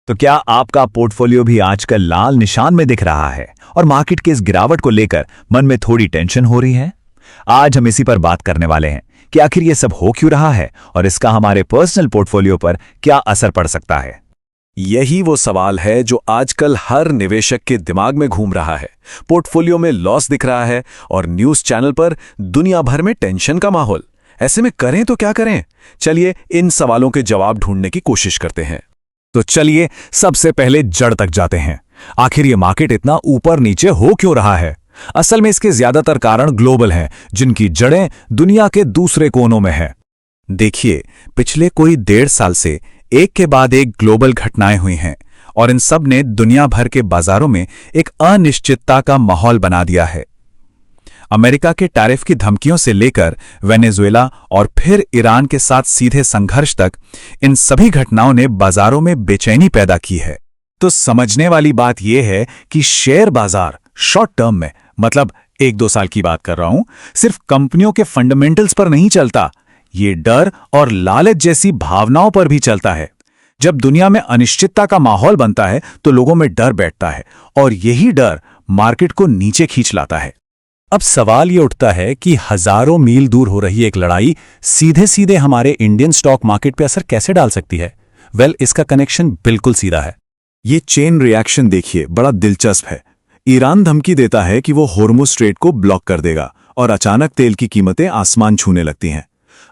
तो क्या आपका पोर्टफोलियो भी आजकल लाल निशान में दिख रहा है और मार्केट की इस गिरावट को लेकर मन में थोड़ी टेंशन हो रही है? आज हम इसी पर बात करने वाले हैं कि आखिर ये सब हो क्यों रहा है और इसका हमारे पर्सनल पोर्टफोलियो पर क्या असर पड़ सकता है। यही वो सवाल है जो आजकल हर निवेशक के दिमाग में घूम रहा है। पोर्टफोलियो में लॉस दिख रहा है और न्यूज़ चैनल पर दुनिया भर में टेंशन का माहौल। ऐसे में करें तो क्या करें? चलिए इन सवालों के जवाब ढूंढने की कोशिश करते हैं। तो चलिए सबसे पहले जड़ तक जाते हैं। आखिर ये मार्केट इतना ऊपर नीचे हो क्यों रहा है? असल में इसके ज्यादातर कारण ग्लोबल हैं, जिनकी जड़ें दुनिया के दूसरे कोनों में हैं। देखिए, पिछले कोई 1.5 साल से एक के बाद एक ग्लोबल घटनाएं हुई हैं और इन सब ने दुनिया भर के बाजारों में एक अनिश्चितता का माहौल बना दिया है। अमेरिका के टैरिफ की धमकियों से लेकर वेनेजुएला और फिर ईरान के साथ सीधे संघर्ष तक, इन सभी घटनाओं ने बाजारों में बेचैनी पैदा की है। तो समझने वाली बात यह है कि शेयर बाजार शॉर्ट टर्म में, मतलब 1-2 साल की बात कर रहा हूं, सिर्फ कंपनियों के फंडामेंटल्स पर नहीं चलता, ये डर और लालच जैसी भावनाओं पर भी चलता है। जब दुनिया में अनिश्चितता का माहौल बनता है तो लोगों में डर बैठता है और यही डर मार्केट को नीचे खींच लाता है। अब सवाल ये उठता है कि हजारों मील दूर हो रही एक लड़ाई सीधे सीधे हमारे इंडियन स्टॉक मार्केट पर असर कैसे डाल सकती है? इसका कनेक्शन बिल्कुल सीधा है। ये चेन रिएक्शन देखिए, बड़ा दिलचस्प है। ईरान धमकी देता है कि वो होर्मुज स्ट्रेट को ब्लॉक कर देगा और अचानक तेल की कीमतें आसमान छूने लगती हैं।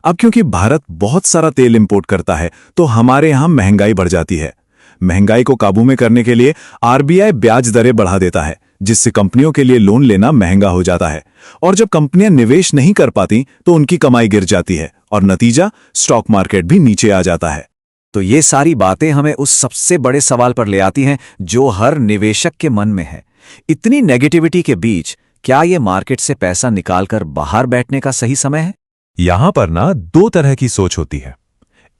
अब क्योंकि भारत बहुत सारा तेल इंपोर्ट करता है तो हमारे यहां महंगाई बढ़ जाती है। महंगाई को काबू में करने के लिए आरबीआई ब्याज दरें बढ़ा देता है, जिससे कंपनियों के लिए लोन लेना महंगा हो जाता है। और जब कंपनियां निवेश नहीं कर पाती तो उनकी कमाई गिर जाती है और नतीजा स्टॉक मार्केट भी नीचे आ जाता है। तो ये सारी बातें हमें उस सबसे बड़े सवाल पर ले आती हैं जो हर निवेशक के मन में है। इतनी नेगेटिविटी के बीच क्या ये मार्केट से पैसा निकालकर बाहर बैठने का सही समय है? यहां पर ना 2 तरह की सोच होती है।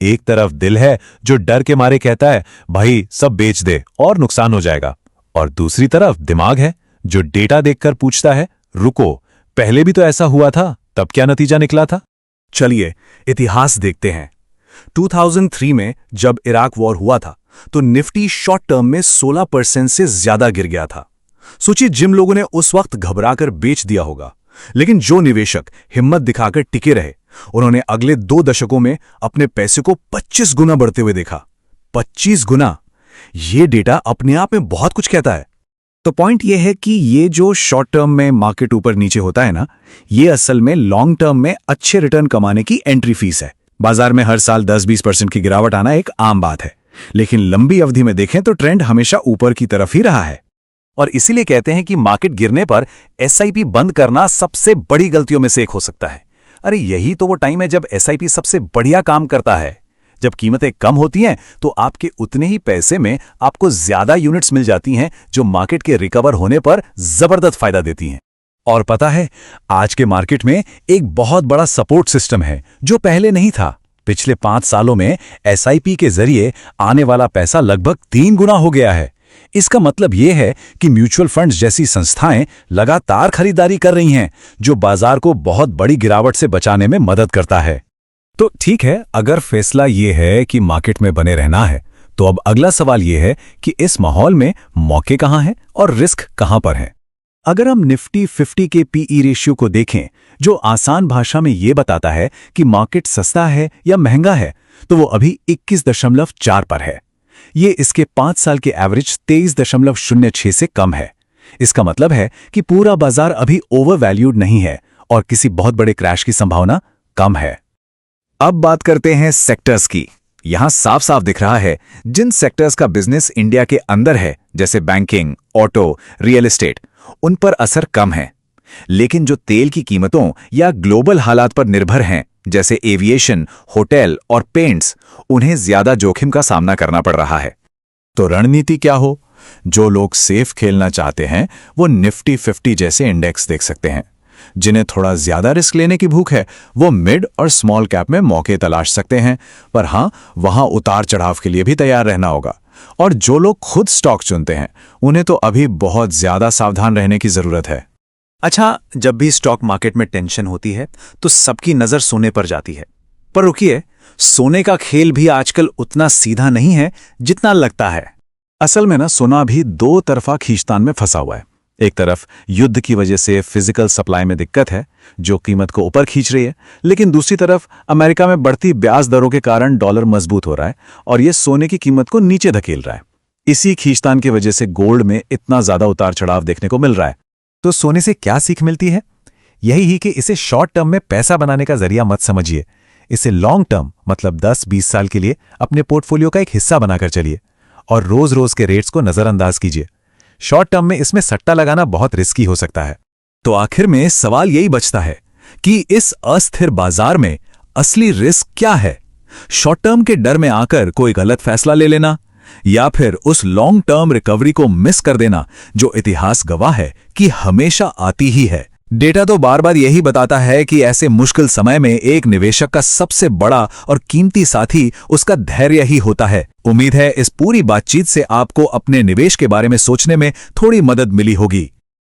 एक तरफ दिल है जो डर के मारे कहता है भाई सब बेच दे और नुकसान हो जाएगा, और दूसरी तरफ दिमाग है जो डेटा देखकर पूछता है रुको, पहले भी तो ऐसा हुआ था, तब क्या नतीजा निकला था? चलिए इतिहास देखते हैं। 2003 में जब इराक वॉर हुआ था तो निफ्टी शॉर्ट टर्म में 16% से ज्यादा गिर गया था। सोचिए, जिन लोगों ने उस वक्त घबराकर बेच दिया होगा, लेकिन जो निवेशक हिम्मत दिखाकर टिके रहे, उन्होंने अगले 2 दशकों में अपने पैसे को 25 गुना बढ़ते हुए देखा। 25 गुना! ये डेटा अपने आप में बहुत कुछ कहता है। तो पॉइंट ये है कि ये जो शॉर्ट टर्म में मार्केट ऊपर नीचे होता है ना, ये असल में लॉन्ग टर्म में अच्छे रिटर्न कमाने की एंट्री फीस है। बाजार में हर साल 10-20% की गिरावट आना एक आम बात है, लेकिन लंबी अवधि में देखें तो ट्रेंड हमेशा ऊपर की तरफ ही रहा है। और इसीलिए कहते हैं कि मार्केट गिरने पर एसआईपी बंद करना सबसे बड़ी गलतियों में से एक हो सकता है। अरे यही तो वो टाइम है जब एसआईपी सबसे बढ़िया काम करता है। जब कीमतें कम होती हैं तो आपके उतने ही पैसे में आपको ज्यादा यूनिट्स मिल जाती हैं जो मार्केट के रिकवर होने पर जबरदस्त फायदा देती हैं। और पता है, आज के मार्केट में एक बहुत बड़ा सपोर्ट सिस्टम है जो पहले नहीं था। पिछले 5 सालों में एसआईपी के जरिए आने वाला पैसा लगभग 3 गुना हो गया है। इसका मतलब यह है कि म्यूचुअल फंड्स जैसी संस्थाएं लगातार खरीदारी कर रही हैं, जो बाजार को बहुत बड़ी गिरावट से बचाने में मदद करता है। तो ठीक है, अगर फैसला यह है कि मार्केट में बने रहना है, तो अब अगला सवाल यह है कि इस माहौल में मौके कहां हैं और रिस्क कहां पर हैं। अगर हम निफ्टी 50 के पीई रेशियो को देखें, जो आसान भाषा में यह बताता है कि मार्केट सस्ता है या महंगा है, तो वो अभी 21.4 पर है। ये इसके 5 साल के एवरेज 23.06 से कम है। इसका मतलब है कि पूरा बाजार अभी ओवर वैल्यूड नहीं है और किसी बहुत बड़े क्रैश की संभावना कम है। अब बात करते हैं सेक्टर्स की। यहां साफ साफ दिख रहा है जिन सेक्टर्स का बिजनेस इंडिया के अंदर है, जैसे बैंकिंग, ऑटो, रियल एस्टेट, उन पर असर कम है। लेकिन जो तेल की कीमतों या ग्लोबल हालात पर निर्भर हैं, जैसे एविएशन, होटल और पेंट्स, उन्हें ज्यादा जोखिम का सामना करना पड़ रहा है। तो रणनीति क्या हो? जो लोग सेफ खेलना चाहते हैं वो निफ्टी 50 जैसे इंडेक्स देख सकते हैं। जिन्हें थोड़ा ज्यादा रिस्क लेने की भूख है वो मिड और स्मॉल कैप में मौके तलाश सकते हैं, पर हां, वहां उतार चढ़ाव के लिए भी तैयार रहना होगा। और जो लोग खुद स्टॉक चुनते हैं उन्हें तो अभी बहुत ज्यादा सावधान रहने की जरूरत है। अच्छा, जब भी स्टॉक मार्केट में टेंशन होती है तो सबकी नजर सोने पर जाती है। पर रुकिए, सोने का खेल भी आजकल उतना सीधा नहीं है जितना लगता है। असल में ना सोना भी दो तरफा खींचतान में फंसा हुआ है। एक तरफ युद्ध की वजह से फिजिकल सप्लाई में दिक्कत है जो कीमत को ऊपर खींच रही है, लेकिन दूसरी तरफ अमेरिका में बढ़ती ब्याज दरों के कारण डॉलर मजबूत हो रहा है और यह सोने की कीमत को नीचे धकेल रहा है। इसी खींचतान की वजह से गोल्ड में इतना ज्यादा उतार चढ़ाव देखने को मिल रहा है। तो सोने से क्या सीख मिलती है? यही ही कि इसे शॉर्ट टर्म में पैसा बनाने का जरिया मत समझिए। इसे लॉन्ग टर्म मतलब 10-20 साल के लिए अपने पोर्टफोलियो का एक हिस्सा बनाकर चलिए और रोज रोज के रेट्स को नजरअंदाज कीजिए। शॉर्ट टर्म में इसमें सट्टा लगाना बहुत रिस्की हो सकता है। तो आखिर में सवाल यही बचता है कि इस अस्थिर बाजार में असली रिस्क क्या है? शॉर्ट टर्म के डर में आकर कोई गलत फैसला ले लेना, या फिर उस लॉन्ग टर्म रिकवरी को मिस कर देना जो इतिहास गवाह है कि हमेशा आती ही है। डेटा तो बार बार यही बताता है कि ऐसे मुश्किल समय में एक निवेशक का सबसे बड़ा और कीमती साथी उसका धैर्य ही होता है। उम्मीद है इस पूरी बातचीत से आपको अपने निवेश के बारे में सोचने में थोड़ी मदद मिली होगी।